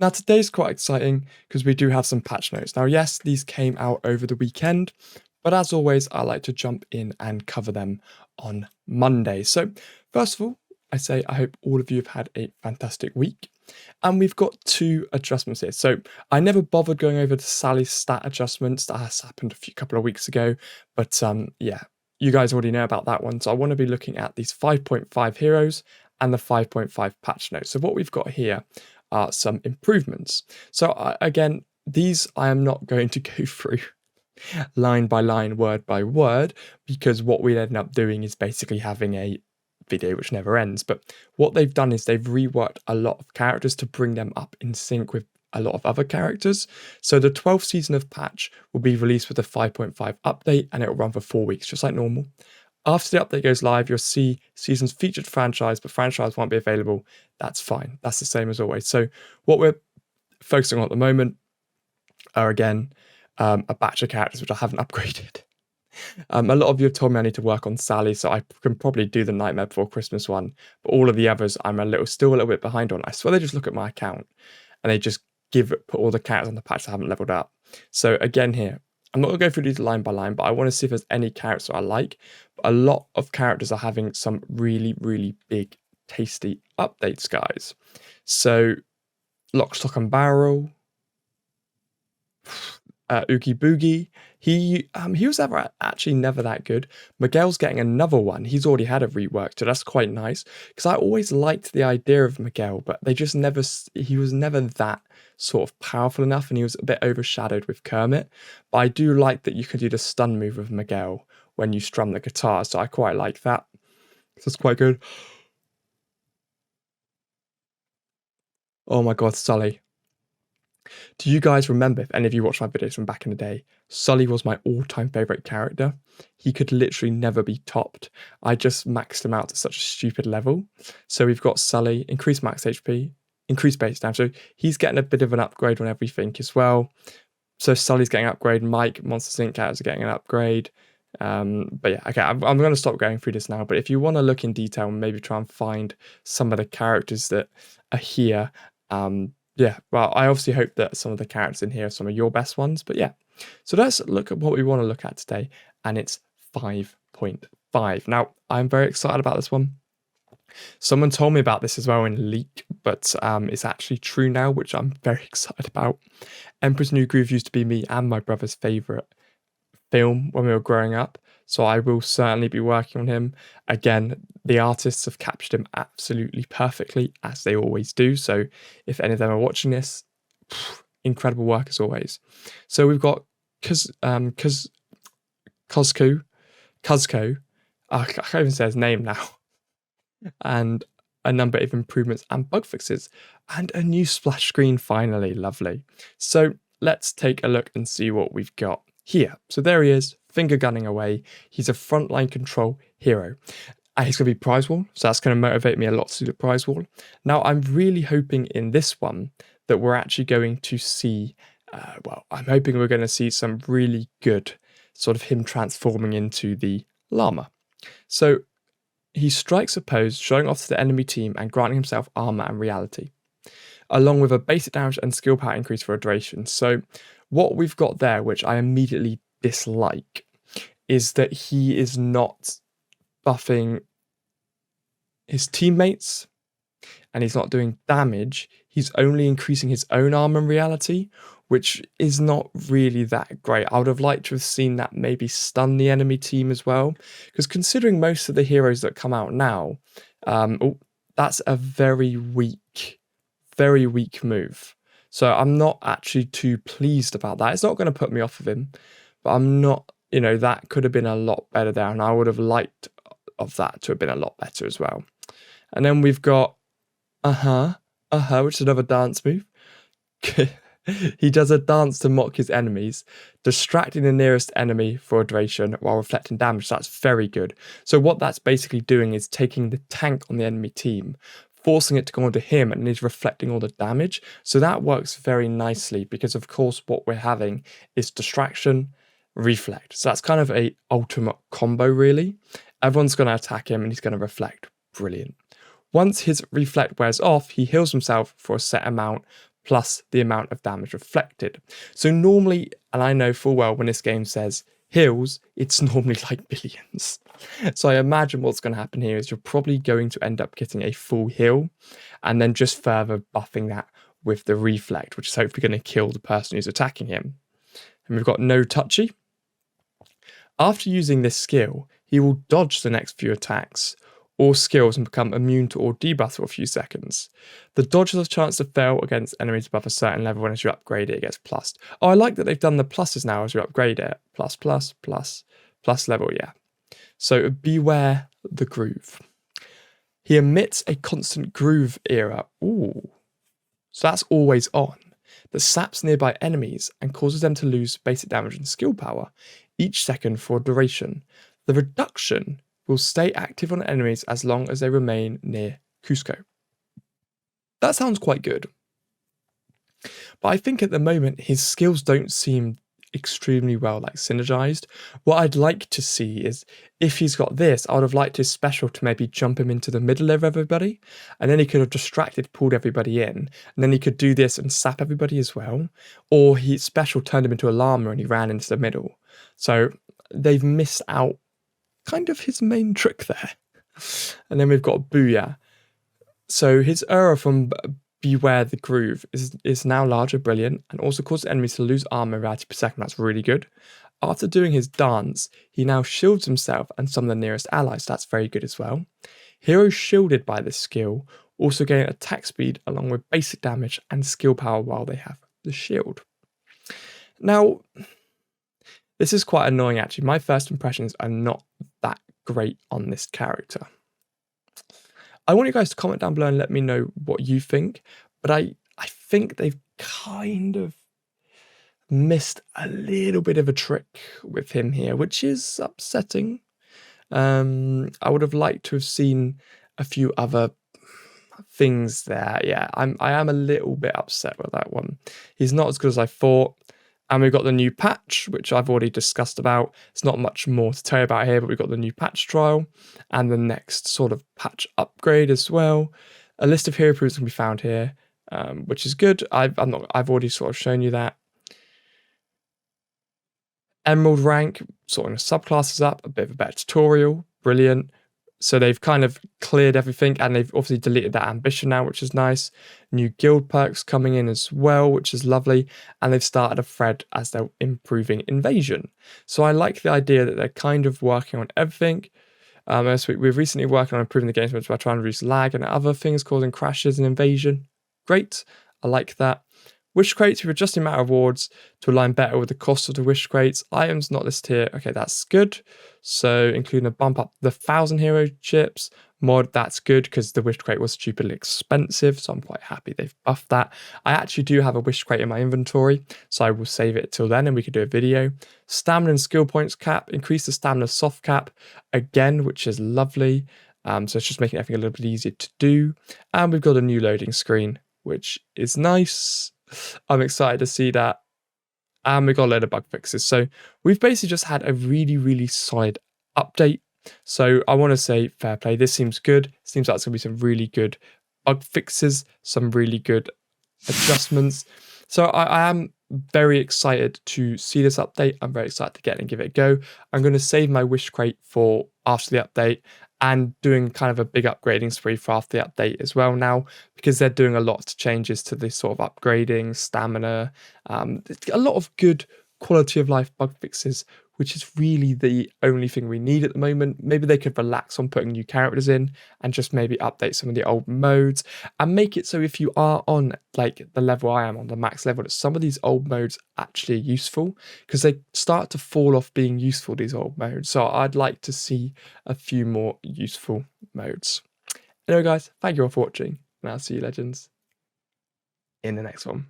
Now, today's quite exciting because we do have some patch notes. Now, yes, these came out over the weekend, but as always, I like to jump in and cover them on Monday. So, first of all, I say I hope all of you have had a fantastic week. And we've got two adjustments here. So, I never bothered going over to Sally's stat adjustments. That has happened a couple of weeks ago. But yeah, you guys already know about that one. So, I want to be looking at these 5.5 heroes and the 5.5 patch notes. So, what we've got here are some improvements. So again, these I am not going to go through line by line, word by word, because what we'd end up doing is basically having a video which never ends. But what they've done is they've reworked a lot of characters to bring them up in sync with a lot of other characters. So the 12th season of patch will be released with a 5.5 update, and it will run for 4 weeks, just like normal. After the update goes live, you'll see season's featured franchise, but franchise won't be available. That's fine. That's the same as always. So what we're focusing on at the moment are, again, a batch of characters which I haven't upgraded. A lot of you have told me I need to work on Sally, so I can probably do the Nightmare Before Christmas one. But all of the others, I'm still a little bit behind on. I swear they just look at my account and they just put all the characters on the patch I haven't leveled up. So again here, I'm not going to go through these line by line, but I want to see if there's any characters I like. But a lot of characters are having some really, really big, tasty updates, guys. So, Lock, Stock and Barrel, Oogie Boogie, he was actually never that good. Miguel's getting another one. He's already had a rework, so that's quite nice. Because I always liked the idea of Miguel, but he was never that sort of powerful enough, and he was a bit overshadowed with Kermit. But I do like that you can do the stun move with Miguel when you strum the guitar, so I quite like that. So that's quite good. Oh my god, Sully. Do you guys remember, if any of you watched my videos from back in the day, Sully was my all-time favourite character. He could literally never be topped. I just maxed him out to such a stupid level. So we've got Sully, increased max HP, increased base damage. So he's getting a bit of an upgrade on everything as well. So Sully's getting an upgrade. Mike, Monster Sync characters are getting an upgrade. But yeah, okay, I'm going to stop going through this now. But if you want to look in detail and maybe try and find some of the characters that are here, yeah, well, I obviously hope that some of the characters in here are some of your best ones, but yeah. So let's look at what we want to look at today, and it's 5.5. Now, I'm very excited about this one. Someone told me about this as well in leak, but it's actually true now, which I'm very excited about. Emperor's New Groove used to be me and my brother's favourite film when we were growing up, so I will certainly be working on him. Again, the artists have captured him absolutely perfectly, as they always do. So if any of them are watching this, incredible work as always. So we've got Kuzco. I can't even say his name now. And a number of improvements and bug fixes. And a new splash screen finally. Lovely. So let's take a look and see what we've got here. So there he is, finger gunning away. He's a frontline control hero. And he's going to be prize wall, so that's going to motivate me a lot to do the prize wall. Now, I'm really hoping in this one that we're actually going to see, well, I'm hoping we're going to see some really good sort of him transforming into the llama. So he strikes a pose, showing off to the enemy team and granting himself armor and reality, along with a basic damage and skill power increase for a duration. So what we've got there, which I immediately dislike, is that he is not buffing his teammates and he's not doing damage. He's only increasing his own armor and reality, which is not really that great. I would have liked to have seen that maybe stun the enemy team as well, because considering most of the heroes that come out now, that's a very weak move. So I'm not actually too pleased about that. It's not going to put me off of him, but I'm not, that could have been a lot better there, and I would have liked of that to have been a lot better as well. And then we've got which is another dance move. He does a dance to mock his enemies, distracting the nearest enemy for a duration while reflecting damage. That's very good. So what that's basically doing is taking the tank on the enemy team, forcing it to go onto him, and he's reflecting all the damage. So that works very nicely because, of course, what we're having is distraction, reflect. So that's kind of a ultimate combo, really. Everyone's going to attack him and he's going to reflect. Brilliant. Once his reflect wears off, he heals himself for a set amount plus the amount of damage reflected. So normally, and I know full well when this game says heals, it's normally like billions. So I imagine what's going to happen here is you're probably going to end up getting a full heal and then just further buffing that with the reflect, which is hopefully going to kill the person who's attacking him. And we've got no touchy. After using this skill, he will dodge the next few attacks or skills and become immune to all debuffs for a few seconds. The dodge has a chance to fail against enemies above a certain level, and as you upgrade it, it gets plussed. Oh, I like that they've done the pluses now as you upgrade it. Plus, plus, plus, plus level, yeah. So beware the groove. He emits a constant groove era. Ooh. So that's always on. That saps nearby enemies and causes them to lose basic damage and skill power each second for a duration. The reduction will stay active on enemies as long as they remain near Kuzco. That sounds quite good. But I think at the moment his skills don't seem extremely well synergized. What I'd like to see is if he's got this, I would have liked his special to maybe jump him into the middle of everybody, and then he could have distracted, pulled everybody in, and then he could do this and sap everybody as well. Or his special turned him into a llama and he ran into the middle. So they've missed out kind of his main trick there. And then we've got Booyah. So his aura from Beware the Groove is now larger, brilliant, and also causes enemies to lose armor rarity per second. That's really good. After doing his dance, he now shields himself and some of the nearest allies. So that's very good as well. Heroes shielded by this skill also gain attack speed along with basic damage and skill power while they have the shield. Now, this is quite annoying actually. My first impressions are not that great on this character. I want you guys to comment down below and let me know what you think, but I think they've kind of missed a little bit of a trick with him here, which is upsetting. I would have liked to have seen a few other things there. Yeah, I am a little bit upset with that one. He's not as good as I thought. And we've got the new patch, which I've already discussed about. It's not much more to tell you about here, but we've got the new patch trial and the next sort of patch upgrade as well. A list of hero proofs can be found here, which is good. I've already sort of shown you that. Emerald rank, sorting the subclasses up, a bit of a better tutorial, brilliant. So they've kind of cleared everything, and they've obviously deleted that ambition now, which is nice. New guild perks coming in as well, which is lovely. And they've started a thread as they're improving invasion. So I like the idea that they're kind of working on everything. We've recently worked on improving the game by trying to reduce lag and other things causing crashes and invasion. Great, I like that. Wish crates, we're adjusting amount of rewards to align better with the cost of the wish crates. Items not listed here. Okay, that's good. So including a bump up the 1,000 hero chips mod, that's good because the wish crate was stupidly expensive. So I'm quite happy they've buffed that. I actually do have a wish crate in my inventory, so I will save it till then and we could do a video. Stamina and skill points cap, increase the stamina soft cap again, which is lovely. So it's just making everything a little bit easier to do. And we've got a new loading screen, which is nice. I'm excited to see that. And we got a load of bug fixes. So we've basically just had a really, really solid update. So I want to say fair play. This seems good. Seems like it's going to be some really good bug fixes, some really good adjustments. So I am very excited to see this update. I'm very excited to get it and give it a go. I'm going to save my wish crate for after the update and doing kind of a big upgrading spree for after the update as well now, because they're doing a lot of changes to this sort of upgrading, stamina, a lot of good quality of life bug fixes, which is really the only thing we need at the moment. Maybe they could relax on putting new characters in and just maybe update some of the old modes and make it so if you are on the level I am on, the max level, that some of these old modes actually are useful, because they start to fall off being useful, these old modes. So I'd like to see a few more useful modes. Anyway guys, thank you all for watching, and I'll see you legends in the next one.